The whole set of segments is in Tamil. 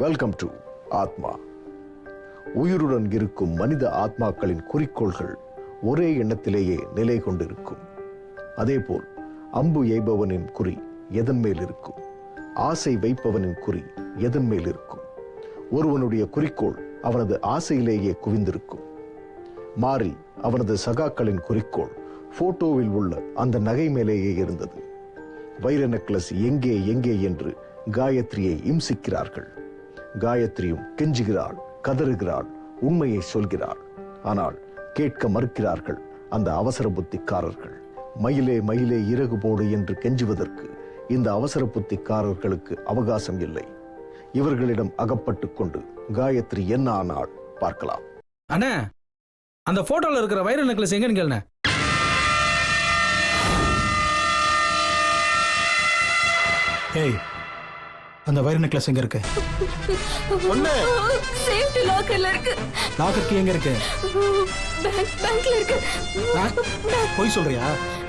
வெல்கம் டு ஆத்மா. உயிருடன் இருக்கும் மனித ஆத்மாக்களின் குறிக்கோள்கள் ஒரே எண்ணத்திலேயே நிலை கொண்டிருக்கும். அதேபோல் அம்பு எய்பவனின் குறி எதன் மேல் இருக்கும், ஆசை வைப்பவனின் குறி எதன் மேல் இருக்கும். ஒருவனுடைய குறிக்கோள் அவனது ஆசையிலேயே குவிந்திருக்கும். மாறி அவனது சகாக்களின் குறிக்கோள் போட்டோவில் உள்ள அந்த நகை மேலேயே இருந்தது. வைர நெக்லஸ் எங்கே எங்கே என்று காயத்ரியை இம்சிக்கிறார்கள். காயத்ரியும் கெஞ்சுகிறாள், கதறுகிறாள், உண்மையை சொல்கிறாள். ஆனால் கேட்க மறுக்கிறார்கள் அந்த அவசர புத்திக்காரர்கள். மயிலே மயிலே இறகு போடு என்று கெஞ்சுவதற்கு இந்த அவசர புத்திக்காரர்களுக்கு அவகாசம் இல்லை. இவர்களிடம் அகப்பட்டுக் கொண்டு காயத்ரி என்ன ஆனாள் பார்க்கலாம். அண்ணா, அந்த போட்டோல இருக்கிற வைர நெக்லஸ் எங்கன்னு கேளுண்ணே. ஏய், அந்த வைர நெக்லஸ் எங்க இருக்கு? ஒண்ணு சேஃப்டி லாக்கர்ல இருக்கு. லாக்கர் கீ எங்க இருக்கு? பேங்க்ல இருக்கு. போய் சொல்றியா?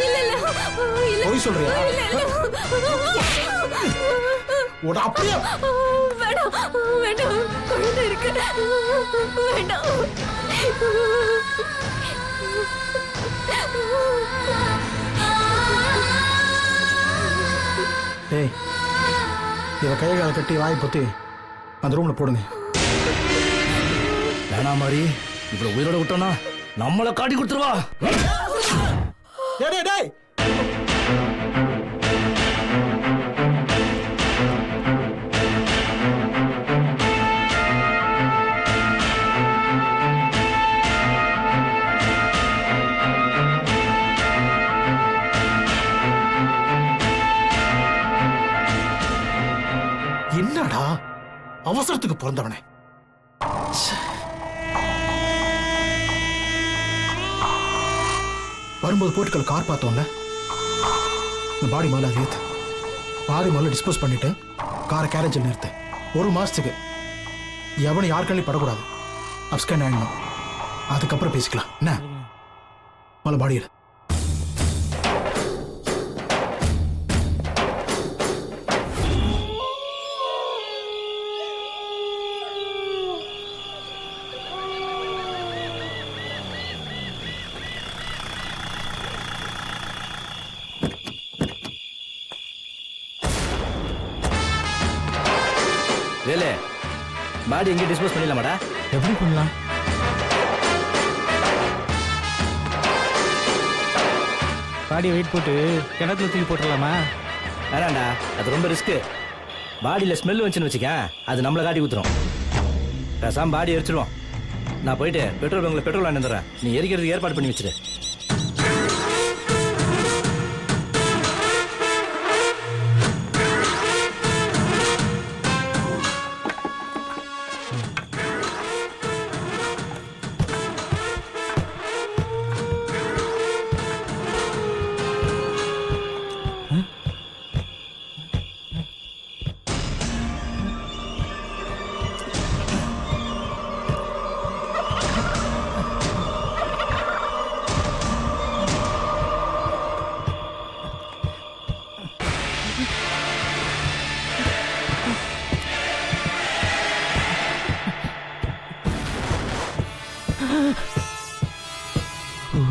இல்ல இல்ல இல்ல. போய் சொல்றியா? ஓட அப்படியே. வேண்டாம் வேண்டாம், குழந்தை இருக்கு. வேண்டாம். ஏய், இவ கைகால கட்டி வாய் பொத்தி அந்த ரூம்ல போடுங்க. வேணா மாதிரி இவ்வளவு உயிரோட விட்டோம்னா நம்மளை காட்டி கொடுத்துருவா. டேய் டேய், என்னடா அவசரத்துக்கு பிறந்தவனே. வரும்போது போட்டுக்கள் கார் பார்த்தோம்ல, இந்த பாடி மேல அது ஏத்து பாதி மேல டிஸ்போஸ் பண்ணிட்டு காரை கேரேஜில் நிறுத்து. 1 மாசத்துக்கு எவனும் யார் கண்ணில் படக்கூடாது. அப்ஸ்கேன் ஆயிடணும். அதுக்கப்புறம் பேசிக்கலாம். என்ன மேல பாடியில் வேலே பாடி எங்கே டிஸ்போஸ் பண்ணிடலாமாடா? எப்படி பண்ணலாம்? பாடியை வெயிட் போட்டு கிணத்துல தூக்கி போட்டுடலாமா? வேணாண்டா, அது ரொம்ப ரிஸ்க்கு. பாடியில் ஸ்மெல் வந்துச்சுன்னு வச்சுக்க, அது நம்மளை காட்டி ஊத்துரும். பேசாம பாடி எரிச்சிடுவோம். நான் போயிட்டு பெட்ரோல் பங்கில் பெட்ரோல் வாங்கி வந்துடுறேன். நீ எரிக்கிறதுக்கு ஏற்பாடு பண்ணி வச்சிரு.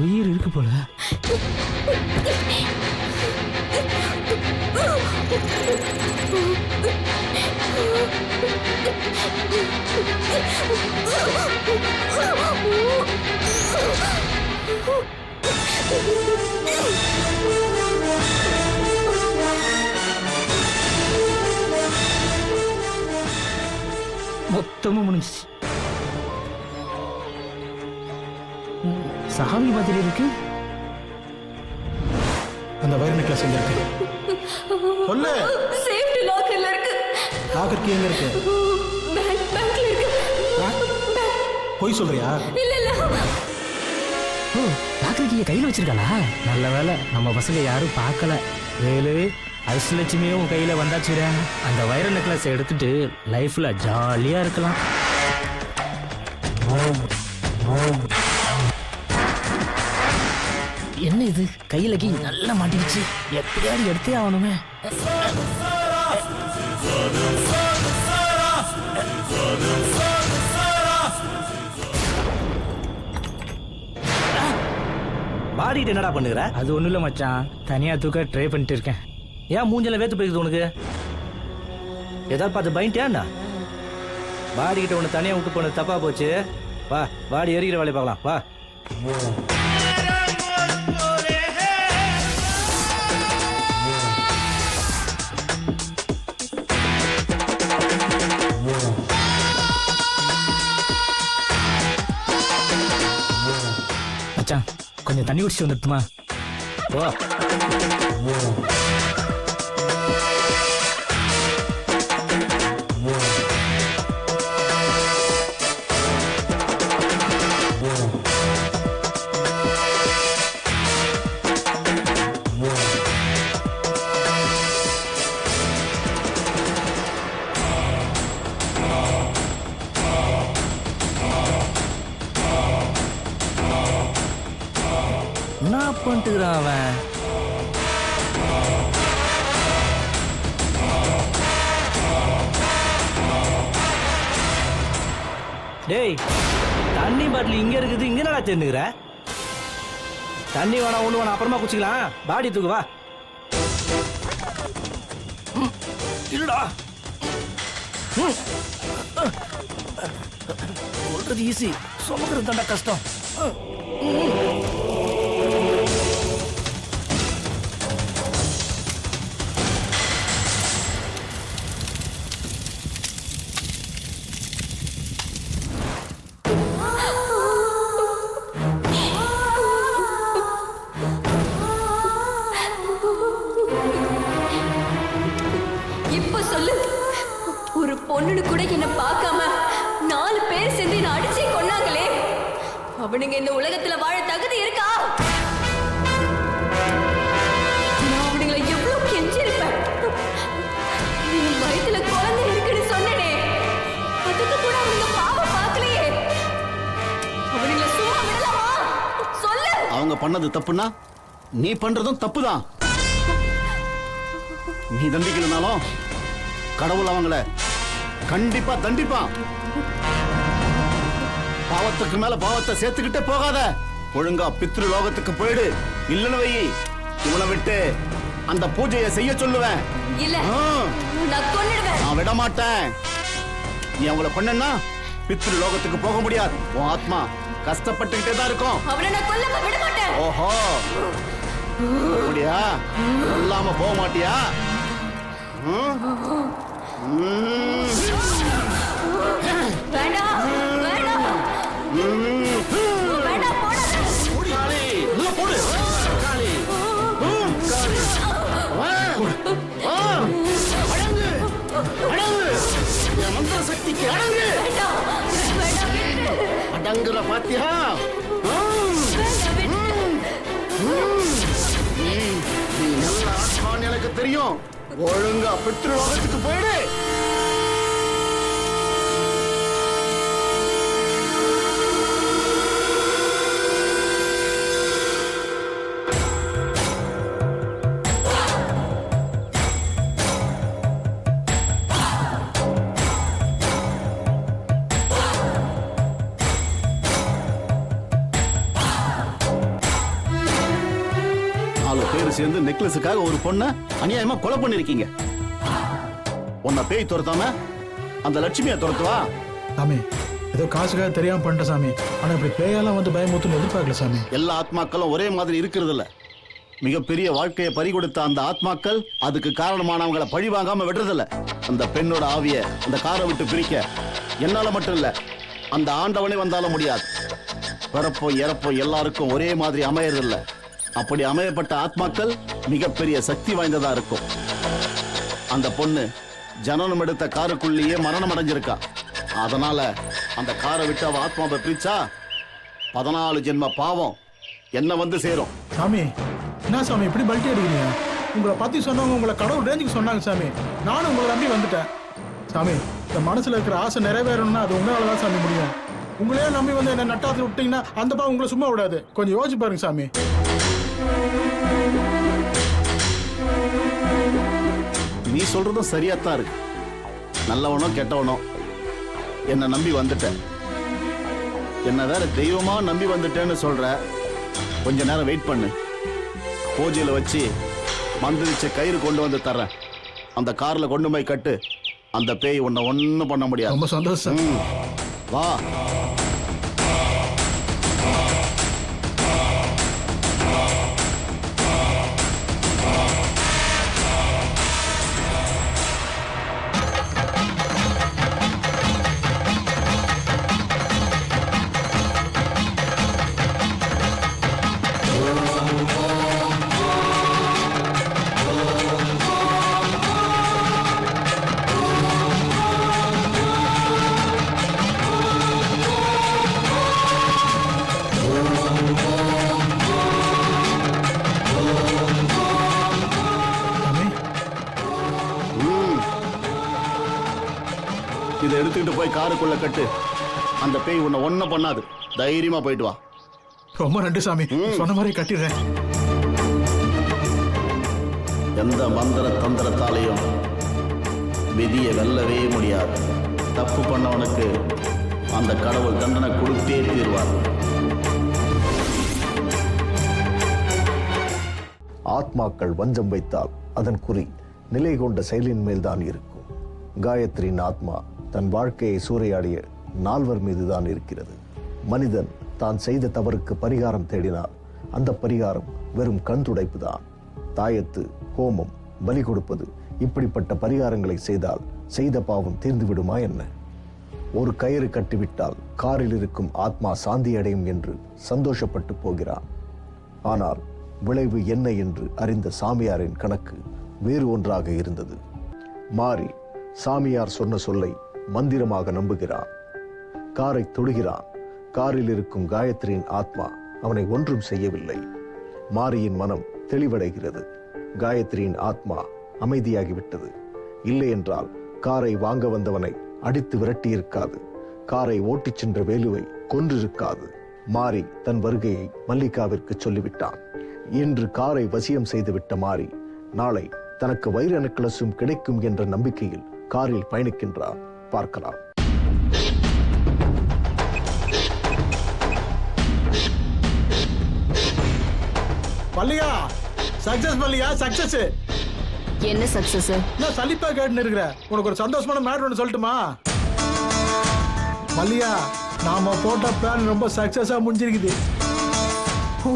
உயிர் இருக்கு போல. மொத்தமும் முடிஞ்சிச்சு. சாமி மாதிரி இருக்கு. அந்த வைர நெக்லஸ் எங்க இருக்கு? சொல்லு. சேஃப்டி லாக்கர்ல இருக்கு. லாக்கர் கீ எங்க இருக்கு? பேங்க்ல இருக்கு. போய் சொல்றியா? இல்ல இல்ல. ஓ, லாக்கர் கீயை கையில் வச்சிருக்காளா? நல்ல வேலை நம்ம பசங்க யாரும் பார்க்கல. வேலு, அரிசலட்சுமியும் உன் கையில வந்தாச்சுடா. அந்த வைர நெக்லஸ் எடுத்துட்டு லைஃப்ல ஜாலியா இருக்கலாம். என்ன இது, கையில கீ நல்லா மாட்டிடுச்சு. எப்படியாவது எடுத்தே ஆகணுமே. பாடிட்டு என்னடா பண்ணுகிற? அது ஒண்ணும் இல்ல மச்சான், தனியா தூக்க ட்ரை பண்ணிட்டு இருக்கேன். ஏன் மூஞ்சல வேத்து போயிருக்குது உனக்கு? ஏதாவது பார்த்து பயன்ட்டியாண்ணா? பாடி கிட்ட உன்னை தனியா விட்டு போனது தப்பா போச்சு. வா பாடி எரிக்கிற வேலையை பார்க்கலாம் வா. மச்சான் கொஞ்சம் தண்ணி குடிச்சிட்டு வந்துட்டுமா? வா என்ன பண்ணிட்டுக்கிறான் அவன்? டேய் தண்ணி பாட்டில் இங்க இருக்குது, இங்க என்னடா தெரிஞ்சுக்கிற? தண்ணி வேணா ஒண்ணு வேணா அப்புறமா குச்சிக்கலாம். பாடி தூக்கு வா. இல்லடா சொல்றது ஈஸி, சுமக்கிறது தாண்டா கஷ்டம். இப்ப சொல்லு, ஒரு பொண்ணுன்னு கூட என்ன பார்க்காம 4 பேர் சேர்ந்து என்ன அடிச்சு கொன்னாங்களே, அவனுங்க இந்த உலகத்துல வாழ தகுதி இருக்கா? நான் அவனுங்களை எவ்வளவு கெஞ்சிருப்பேன். என் வயித்துல குழந்தை இருக்குன்னு சொன்னனே, அதுக்கு கூட அவங்க பாவம் பார்க்கலையே. அவனுங்களை சும்மா விடலாமா? சொல்லு. அவங்க பண்ணது தப்புன்னா நீ பண்றதும் தப்புதான். நீ தண்டிக்கலனாலும் கடவுள் அவங்கள கண்டிப்பா தண்டிப்பான். பாவத்துக்கு மேல பாவத்தை சேர்த்துக்கிட்டே போகாத. ஒழுங்கா பித்ரு லோகத்துக்கு போயிடு. இல்லன்னு வை, இவனை விட்டு அந்த பூஜையை செய்ய சொல்லுவேன். இல்ல, ஆ, நான் கொன்னுடுவேன். நான் விட மாட்டேன். நீ அவங்கள கொன்னா பித்ரு லோகத்துக்கு போக முடியாது. உன் ஆத்மா கஷ்டப்பட்டுக்கிட்டே தான் இருக்கும். அவனை நான் கொல்லாம விட மாட்டேன். ஓஹோ, அப்படியா? இல்லாம போக மாட்டியா? வேண்டாம் வேண்டாம் வேண்டாம், போடாத. சக்திக்கு அடங்கு. வேண்டாம் வேண்டாம், விட்டுடு. அடங்குற பாத்தியா? வேண்டாம், விட்டுடு. நீ நல்ல ஆத்மான்னு எனக்கு தெரியும். ஒழுங்கா பித்ரு லோகத்துக்கு போயிடு. சேர்ந்து நெக்லஸுக்காக ஒரு பொண்ணை அநியாயமா கொலை பண்ணிருக்கீங்க. உன்னை பேய் துரத்தாம அந்த லட்சுமியை துரத்துவா? சாமி, ஏதோ காசுக்காக தெரியாம பண்ணிட்ட சாமி. ஆனா இப்படி பேயெல்லாம் வந்து பயமுத்துன்னு எதிர்பார்க்கல சாமி. எல்லா ஆத்மாக்களும் ஒரே மாதிரி இருக்கிறது இல்ல. மிகப்பெரிய வாழ்க்கையை பறிகொடுத்த அந்த ஆத்மாக்கள் அதுக்கு காரணமானவங்களை பழி வாங்காம விடுறதில்ல. அந்த பெண்ணோட ஆவிய அந்த காரை விட்டு பிரிக்க என்னால மட்டும் இல்ல, அந்த ஆண்டவனே வந்தாலும் முடியாது. பிறப்போ இறப்போ எல்லாருக்கும் ஒரே மாதிரி அமையறதில்ல. அப்படி அமையப்பட்ட ஆத்மாக்கள் மிகப்பெரிய சக்தி வாய்ந்ததா இருக்கும். அந்த பொண்ணு ஜனனம் எடுத்த காருக்குள்ளேயே மரணம் அடைஞ்சிருக்கா. அதனால அந்த காரை விட்டு அவ ஆத்மாவை பிரிச்சா 14 ஜென்ம பாவம் என்ன வந்து சேரும். சாமி, என்ன சாமி இப்படி பல்ட்டி அடிக்கிறீங்க? உங்களை பத்தி சொன்னவங்க உங்களை கடவுள் ரேஞ்சுக்கு சொன்னாங்க சாமி. நானும் உங்களை நம்பி வந்துட்டேன் சாமி. இந்த மனசுல இருக்கிற ஆசை நிறைவேறணும்னா அது உங்களாலதான் சாமி முடியும். உங்களே நம்பி வந்து என்ன நட்டாத்துல விட்டீங்கன்னா அந்த பாவம் உங்களை சும்மா விடாது. கொஞ்சம் யோசிச்சு பாருங்க சாமி. நீ சொல்றதும் சரியாத்தான் இருக்கு. நல்லவனோ கெட்டவனோ என்ன நம்பி வந்துட்ட. என்ன வேற தெய்வமா நம்பி வந்துட்டேன்னு சொல்ற. கொஞ்ச நேரம் வெயிட் பண்ணு. பூஜையில வச்சு மந்திரிச்ச கயிறு கொண்டு வந்து தர்றேன். அந்த கார்ல கொண்டு போய் கட்டு. அந்த பேய் உன்னை ஒன்றும் பண்ண முடியாது. ரொம்ப சந்தோஷம். வா. சாமி, இதை எடுத்துக்கிட்டு போய் காருக்குள்ள கட்டு. அந்த பேய் உன்னை ஒன்றும் பண்ணாது. தைரியமா போயிட்டு வா. ரொம்ப நன்றி சாமி. சொன்ன மாதிரி கட்டிடுறேன். எந்த மந்திர தந்திரத்தாலையும் விதியை வெல்லவே முடியாது. தப்பு பண்ணவனுக்கு அந்த கடவுள் தண்டனை கொடுத்தே தீர்வார். ஆத்மாக்கள் வஞ்சம் வைத்தால் அதன் குறி நிலை கொண்ட செயலின் மேல்தான் இருக்கும். காயத்ரியின் ஆத்மா தன் வாழ்க்கையை சூறையாடிய 4 மீதுதான் இருக்கிறது. மனிதன் தான் செய்த தவறுக்கு பரிகாரம் தேடினால் அந்த பரிகாரம் வெறும் கண் துடைப்பு தான். தாயத்து, ஹோமம், பலி கொடுப்பது இப்படிப்பட்ட பரிகாரங்களை செய்தால் செய்த பாவம் தீர்ந்து விடுமா என்ன? ஒரு கயிறு கட்டிவிட்டால் காரில் இருக்கும் ஆத்மா சாந்தி அடையும் என்று சந்தோஷப்பட்டு போகிறான். ஆனால் விளைவு என்ன என்று அறிந்த சாமியாரின் கணக்கு வேறு ஒன்றாக இருந்தது. மாறி சாமியார் சொன்ன சொல்லை மந்திரமாக நம்புகிறான். காரை தொடுகிறான். காரில் இருக்கும் காயத்ரியின் ஆத்மா அவனை ஒன்றும் செய்யவில்லை. மாரியின் மனம் தெளிவடைகிறது. காயத்ரியின் ஆத்மா அமைதியாகிவிட்டது. இல்லை என்றால் காரை வாங்க வந்தவனை அடித்து விரட்டியிருக்காது. காரை ஓட்டிச் சென்ற வேலுவை கொன்றிருக்காது. மாரி தன் வருகையை மல்லிகாவிற்கு சொல்லிவிட்டான். இன்று காரை வசியம் செய்துவிட்ட மாரி நாளை தனக்கு வைர நெக்லஸும் கிடைக்கும் என்ற நம்பிக்கையில் காரில் பயணிக்கின்றார். பார்க்கலாம். Mallika, success Mallika, success. என்ன சக்சஸ்? நான் சலிப்பா கேட்டுன்னு இருக்கிற. உனக்கு ஒரு சந்தோஷமான மேட்ரு ஒன்று சொல்லட்டுமா? மல்லிகா, நாம போட்ட பிளான் ரொம்ப சக்சஸா முடிஞ்சிருக்குது. ஓ,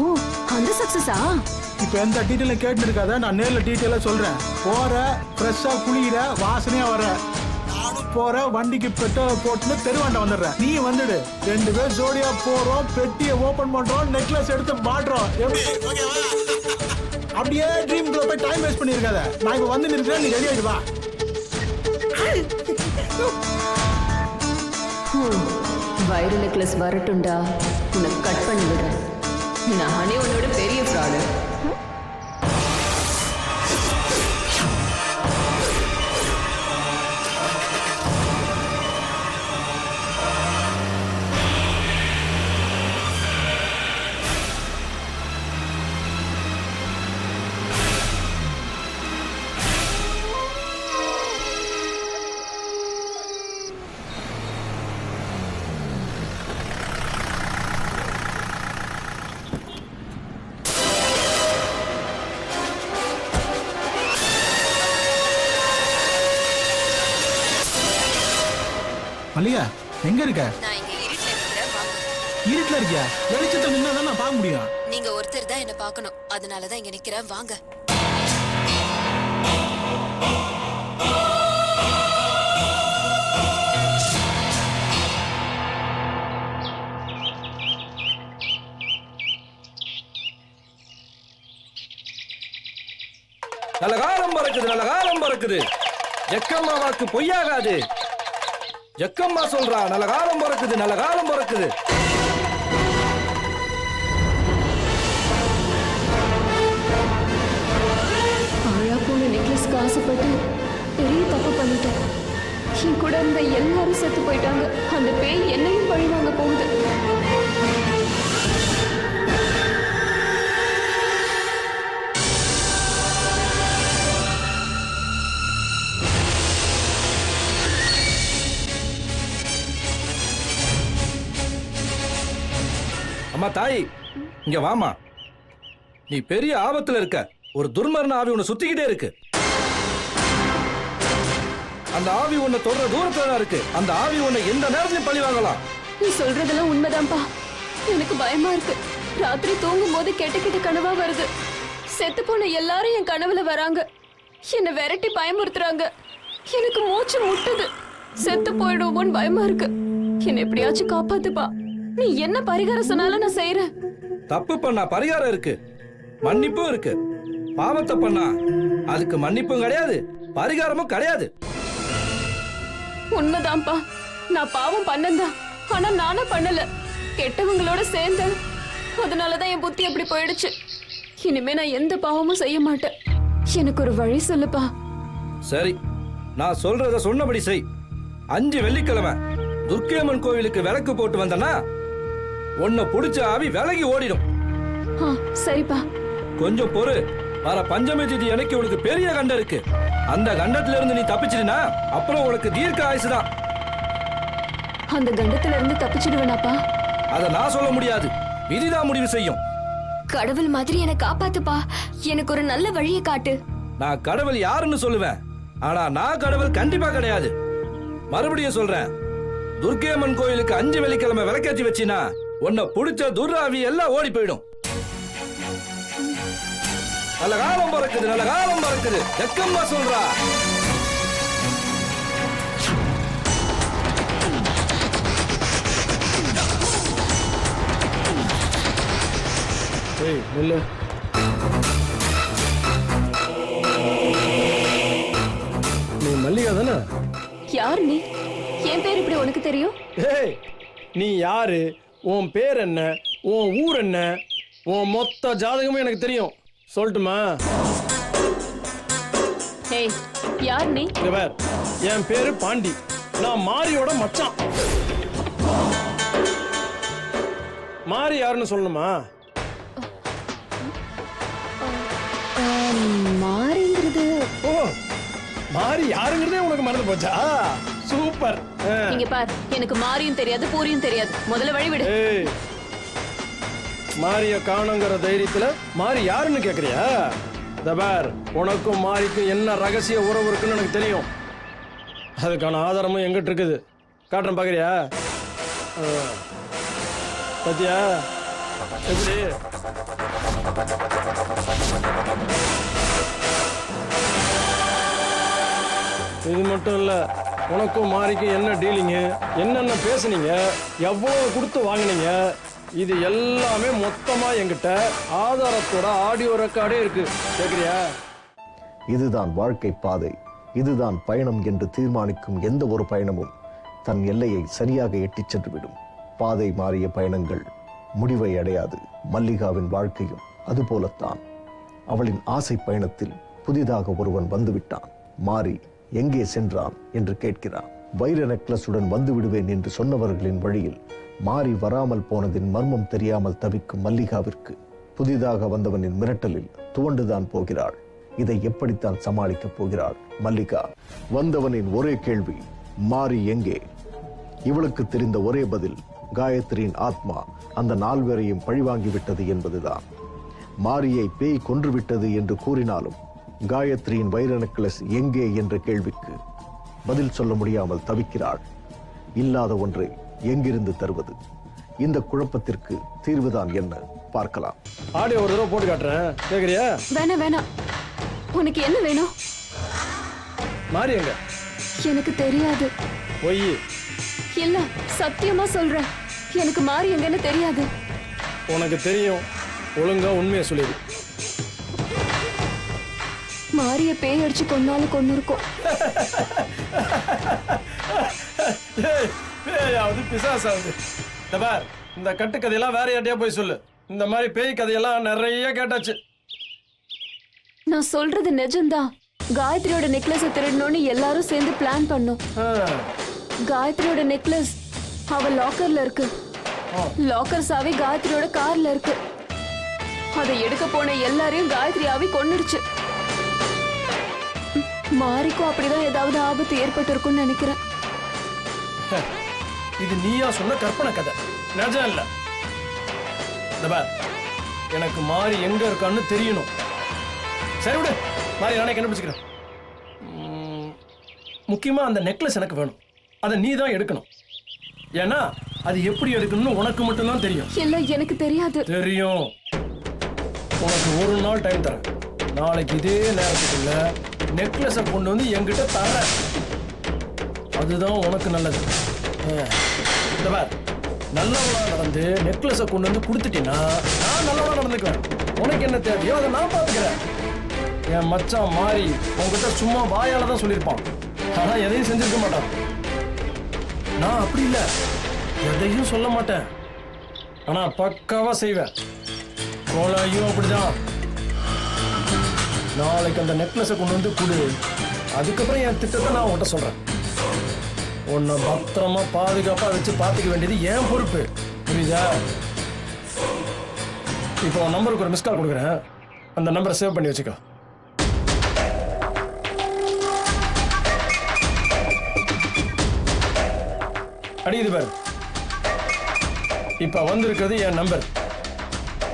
அந்த சக்சஸா? இப்ப எந்த டீட்டெயிலும் கேட்டு இருக்காத, நான் நேர்ல டீட்டெயிலா சொல்றேன். போற, ஃப்ரெஷ்ஷா குளிக்கிற, வாசனையா வர. நானும் போற, வண்டிக்கு பெட்ரோல் போட்டுன்னு தெருவாண்ட வந்துடுறேன். நீ வந்துடு. 2 பேர் ஜோடியா போறோம், பெட்டியை ஓபன் பண்றோம், நெக்லஸ் எடுத்து மாட்டுறோம். எப்படி? ஓகேவா? அப்படியே ட்ரீம் குள்ள போய் டைம் வேஸ்ட் பண்ணிருக்காத. நான் இப்ப வந்து நிற்கிறேன், நீ ரெடி ஆயிடு வா. வைர நெக்லஸ் வரட்டும்டா, உன்னை கட் பண்ணி விடுறேன். நானே உன்னோட பெரிய ஃப்ராடு. மல்லிகா, எங்க இருக்க? நான் இங்க இருட்டுல இருக்கிறேன், வாங்க. இருட்டுல இருக்கியா? வெளிச்சத்தை நின்னா தான் நான் பார்க்க முடியும். நீங்க ஒருத்தர் தான் என்ன பார்க்கணும், அதனாலதான் இங்க நிக்கிறேன், வாங்க. நல்ல காலம் பறக்குது, நல்ல காலம் பறக்குது. ஜக்கம்மா வாக்கு பொய்யாகாது. ஜக்கம்மா சொல்றா, நல்ல காலம் பறக்குது, நல்ல காலம் பறக்குது. ஆழா போன நெக்லஸ்க்கு ஆசைப்பட்டு பெரிய தப்பு பண்ணிட்டேன். என் கூட இருந்த எல்லாரும் செத்து போயிட்டாங்க. அந்த பேய் என்னையும் பழி வாங்க போகுது. அம்மா தாய், இங்க வாமா. நீ பெரிய ஆபத்துல இருக்க. ஒரு துர்மரண ஆவி உன்னை சுத்திக்கிட்டே இருக்கு. அந்த ஆவி உன்னை தொடர தூரத்துல தான் இருக்கு. அந்த ஆவி உன்னை எந்த நேரத்திலும் பழி வாங்கலாம். நீ சொல்றதெல்லாம் உண்மைதான்ப்பா. எனக்கு பயமா இருக்கு. ராத்திரி தூங்கும் போது கெட்ட கெட்ட கனவா வருது. செத்து போன எல்லாரும் என் கனவுல வராங்க. என்னை விரட்டி பயமுறுத்துறாங்க. எனக்கு மூச்சு முட்டுது. செத்து போயிடுவோன்னு பயமா இருக்கு. என்னை எப்படியாச்சும் காப்பாத்துப்பா. நீ என்ன பரிகாரம் சொன்னாலும் நான் செய்யறேன். தப்பு பண்ணா பரிகாரம் இருக்கு, மன்னிப்பும் இருக்கு. பாவத்தை பண்ணா அதுக்கு மன்னிப்பும் கிடையாது, பரிகாரமும் கிடையாது. உண்மைதான்ப்பா. நான் பாவம் பண்ணந்தான். ஆனா நானா பண்ணல. கெட்டவங்களோட சேர்ந்தேன். அதனாலதான் என் புத்தி அப்படி போயிடுச்சு. இனிமே நான் எந்த பாவமும் செய்ய மாட்டேன். எனக்கு ஒரு வழி சொல்லுப்பா. சரி, நான் சொல்றத சொன்னபடி செய். 5 வெள்ளிக்கிழமை துர்க்கையம்மன் கோவிலுக்கு விளக்கு போட்டு வந்தனா உன்னை புடிச்ச ஆவி விலகி ஓடிடும். சரிப்பா. கொஞ்சம் பொறு. வர பஞ்சமி திதி எனக்கு உனக்கு பெரிய கண்டம் இருக்கு. அந்த கண்டத்துல இருந்து நீ தப்பிச்சிடுனா அப்புறம் உனக்கு தீர்க்க ஆயுசுதான். அந்த கண்டத்துல இருந்து தப்பிச்சிடுவேனாப்பா? அத நான் சொல்ல முடியாது, விதிதான் முடிவு செய்யும். கடவுள் மாதிரி என்னை காப்பாத்துப்பா. எனக்கு ஒரு நல்ல வழியை காட்டு. நான் கடவுள் யாருன்னு சொல்லுவேன், ஆனா நான் கடவுள் கண்டிப்பா கிடையாது. மறுபடியும் சொல்றேன், துர்க்கையம்மன் கோயிலுக்கு 5 வெள்ளிக்கிழமை விளக்கேற்றி வச்சினா உன்னை புடிச்ச துர்ராவி எல்லாம் ஓடி போயிடும். நல்ல காலம் பிறக்குது, நல்ல காலம் பிறக்குது. எக்கம்மா சொல்றா. ஏய் நில்லு. நீ மல்லிகா தானே? யார் நீ? என் பேர் இப்படி உனக்கு தெரியும்? ஏய், நீ யாரு, உன் பேர் என்ன, உன் ஊர் என்ன, உன் மொத்த ஜாதகமும் எனக்கு தெரியும். சொல்லட்டுமா? ஏய், யார் நீ? இங்க பார், என் பேரு பாண்டி. நான் மாரியோட மச்சான். மாரி யாருன்னு சொல்லணுமா? மாறிங்கிறது. ஓ, மாரி யாருங்கிறதே உனக்கு மறந்து போச்சா? சூப்பர். இங்க பார், எனக்கு மாரியும் தெரியாது, பூரியும் தெரியாது. முதல்ல வழி விடு. ஏய், மாரிய காணுங்கிற தைரியத்துல மாரி யாருன்னு கேக்குறியா? தபார், உனக்கும் மாரிக்கும் என்ன ரகசிய உறவு இருக்குன்னு எனக்கு தெரியும். அதுக்கான ஆதாரமும் எங்கிட்ட இருக்குது. காட்டுறேன், பாக்குறியா? பத்தியா எப்படி? இது மட்டும் இல்ல, உனக்கும் மாரிக்கும் என்ன டீலிங்கு, என்னென்ன பேசுனீங்க, எவ்வளவு கொடுத்து வாங்கினீங்க, இது எல்லாமே மொத்தமா என்கிட்ட ஆதாரத்தோட ஆடியோ ரெக்கார்டே இருக்கு. கேக்குறியா? இதுதான் வாழ்க்கை பாதை, இதுதான் பயணம் என்று தீர்மானிக்கும் எந்த ஒரு பயணமும் தன் எல்லையை சரியாக எட்டிச் சென்றுவிடும். பாதை மாறிய பயணங்கள் முடிவை அடையாது. மல்லிகாவின் வாழ்க்கையும் அதுபோலத்தான். அவளின் ஆசை பயணத்தில் புதிதாக ஒருவன் வந்துவிட்டான். மாறி எங்கே சென்றான் என்று கேட்கிறான். வைர நெக்லஸுடன் வந்து விடுவேன் என்று சொன்னவர்களின் வழியில் மாறி வராமல் போனதின் மர்மம் தெரியாமல் தவிக்கும் மல்லிகாவிற்கு புதிதாக வந்தவனின் மிரட்டலில் துவண்டுதான் போகிறாள். இதை எப்படித்தான் சமாளிக்கப் போகிறாள் மல்லிகா? வந்தவனின் ஒரே கேள்வி, மாறி எங்கே? இவளுக்கு தெரிந்த ஒரே பதில், காயத்ரியின் ஆத்மா அந்த 4 பேரையும் பழிவாங்கிவிட்டது என்பதுதான். மாரியை பேய் கொன்றுவிட்டது என்று கூறினாலும் காயத்ரியின் வைர நெக்லஸ் எங்கே என்ற கேள்விக்கு பதில் சொல்ல முடியாமல் தவிக்கிறாள். இல்லாத ஒன்றை எங்கிருந்து தருவது? இந்த குழப்பத்திற்கு தீர்வுதான் என்ன? பார்க்கலாம். ஆடியோ ஒரு தடவை போட்டு காட்டுறேன், கேக்குறியா? வேணாம் வேணாம். உனக்கு என்ன வேணும்? மாறி எங்க? எனக்கு தெரியாது. பொய். இல்ல, சத்தியமா சொல்றேன், எனக்கு மாறி எங்கன்னு தெரியாது. உனக்கு தெரியும், ஒழுங்கா உண்மையை சொல்லிடு. மாரிய பேய் அடிச்சு கொன்னாலும் கொன்னு இருக்கும். பேயாவது பிசாசாவது. இந்த பார், இந்த கட்டுக்கதையெல்லாம் வேற யார்ட்டையா போய் சொல்லு. இந்த மாதிரி பேய் கதையெல்லாம் நிறைய கேட்டாச்சு. நான் சொல்றது நிஜம்தான். காயத்ரியோட நெக்லஸை திருடணும்னு எல்லாரும் சேர்ந்து பிளான் பண்ணோம். காயத்ரியோட நெக்லஸ் அவ லாக்கர்ல இருக்கு. லாக்கர் சாவி காயத்ரியோட கார்ல இருக்கு. அதை எடுக்க போன எல்லாரையும் காயத்ரி ஆவி கொன்னுடுச்சு. மாரிக்கும் அப்படிதான் ஏதாவது ஆபத்து ஏற்பட்டு இருக்கும்னு நினைக்கிறேன். இது நீயா சொன்ன கற்பனை கதை, நிஜம் இல்ல. இந்த பார், எனக்கு மாறி எங்க இருக்கான்னு தெரியணும். சரி விடு, மாறி நானே கண்டுபிடிச்சுக்கிறேன். முக்கியமா அந்த நெக்லஸ் எனக்கு வேணும். அதை நீ தான் எடுக்கணும். ஏன்னா அது எப்படி எடுக்கணும்னு உனக்கு மட்டும்தான் தெரியும். இல்ல எனக்கு தெரியாது. தெரியும். உனக்கு ஒரு நாள் டைம் தரேன். நாளைக்கு இதே நேரத்துக்குள்ள நெக்லஸை கொண்டு வந்து என்கிட்ட தர. அதுதான் உனக்கு நல்லது. இந்த பார், நல்லவளா நடந்து நெக்லஸை கொண்டு வந்து கொடுத்துட்டீங்கன்னா நான் நல்லவளா நடந்துக்குவேன். உனக்கு என்ன தேவையோ அதை நான் பார்த்துக்கிறேன். என் மச்சான் மாறி உங்ககிட்ட சும்மா வாயால தான் சொல்லியிருப்பான். ஆனா எதையும் செஞ்சிருக்க மாட்டான். நான் அப்படி இல்லை, எதையும் சொல்ல மாட்டேன். ஆனா பக்காவா செய்வேன். கோலாயும் அப்படிதான். நாளைக்கு அந்த நெக்லஸை கொண்டு வந்து கொடு. அதுக்கப்புறம் என் திட்டத்தை நான் உன்கிட்ட சொல்றேன். உன்னை பத்திரமா பாதுகாப்பா வச்சு பார்த்துக்க வேண்டியது என் பொறுப்பு. புரியுதா? இப்போ உன் நம்பருக்கு ஒரு மிஸ் கால் கொடுக்குறேன். அந்த நம்பரை சேவ் பண்ணி வச்சுக்கோ. அடிக்குது பாரு. இப்ப வந்திருக்கிறது என் நம்பர்.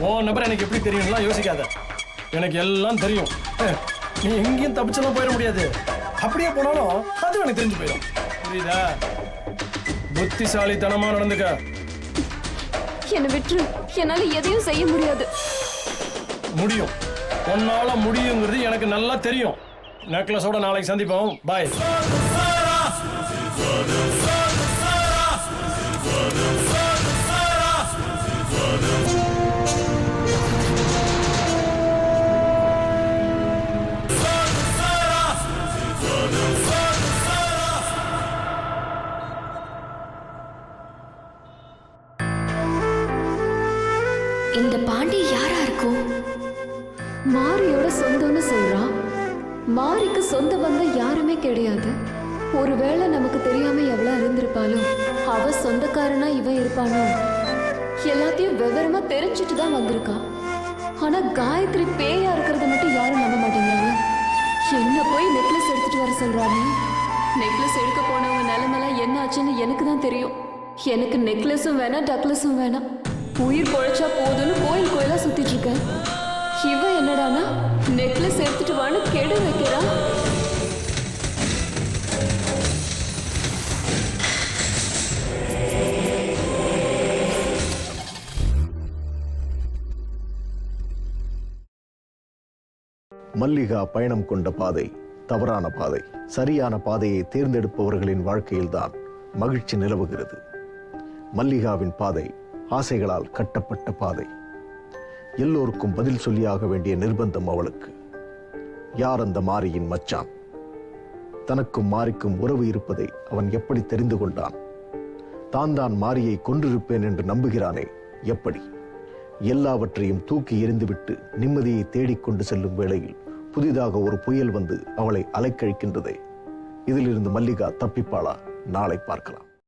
உன் நம்பர் எனக்கு எப்படி தெரியும்லாம் யோசிக்காத. எனக்கு எல்லாம் தெரியும். நீ எங்கேயும் தப்பிச்செல்லாம் போயிட முடியாது. அப்படியே போனாலும் அது எனக்கு தெரிஞ்சு போயிடும். புரியுதா? புத்திசாலித்தனமா நடந்துக்க. என்னை விட்டுரு. என்னால எதையும் செய்ய முடியாது. முடியும். உன்னால முடியுங்கிறது எனக்கு நல்லா தெரியும். நெக்லஸோட நாளைக்கு சந்திப்போம். பாய். இந்த பாண்டி யாரா இருக்கும்? மாரியோட சொந்தம்னு சொல்றான். மாரிக்கு சொந்த பந்தம் யாருமே கிடையாது. ஒருவேளை நமக்கு தெரியாம எவ்வளவு இருந்திருப்பாலும் அவ சொந்தக்காரனா இவன் இருப்பானோ? எல்லாத்தையும் விவரமா தெரிஞ்சுட்டு தான் வந்திருக்கா. ஆனா காயத்ரி பேயா இருக்கிறத மட்டும் யாரும் நம்ப மாட்டேங்கிறாங்க. என்ன போய் நெக்லஸ் எடுத்துட்டு வர சொல்றாங்க. நெக்லஸ் எடுக்க போனவங்க நிலைமெல்லாம் என்ன ஆச்சுன்னு எனக்கு தான் தெரியும். எனக்கு நெக்லஸும் வேணாம், டக்லஸும் வேணாம். உயிர் பொழைச்சா போதுன்னு கோயில் கோயிலா சுத்திட்டு இருக்கேன். இவன் என்னடானா நெக்லஸ் எடுத்துட்டு வான்னு கெடு வைக்கிறான். மல்லிகா பயணம் கொண்ட பாதை தவறான பாதை. சரியான பாதையை தேர்ந்தெடுப்பவர்களின் வாழ்க்கையில்தான் மகிழ்ச்சி நிலவுகிறது. மல்லிகாவின் பாதை ஆசைகளால் கட்டப்பட்ட பாதை. எல்லோருக்கும் பதில் சொல்லியாக வேண்டிய நிர்பந்தம் அவளுக்கு. யார் அந்த மாரியின் மச்சான்? தனக்கும் மாரிக்கும் உறவு இருப்பதை அவன் எப்படி தெரிந்து கொண்டான்? தான் மாரியை கொன்றிருப்பேன் என்று நம்புகிறானே, எப்படி? எல்லாவற்றையும் தூக்கி எறிந்துவிட்டு நிம்மதியை தேடிக்கொண்டு செல்லும் வேளையில் புதிதாக ஒரு புயல் வந்து அவளை அலைக்கழிக்கின்றதே. இதிலிருந்து மல்லிகா தப்பிப்பாளா? நாளை பார்க்கலாம்.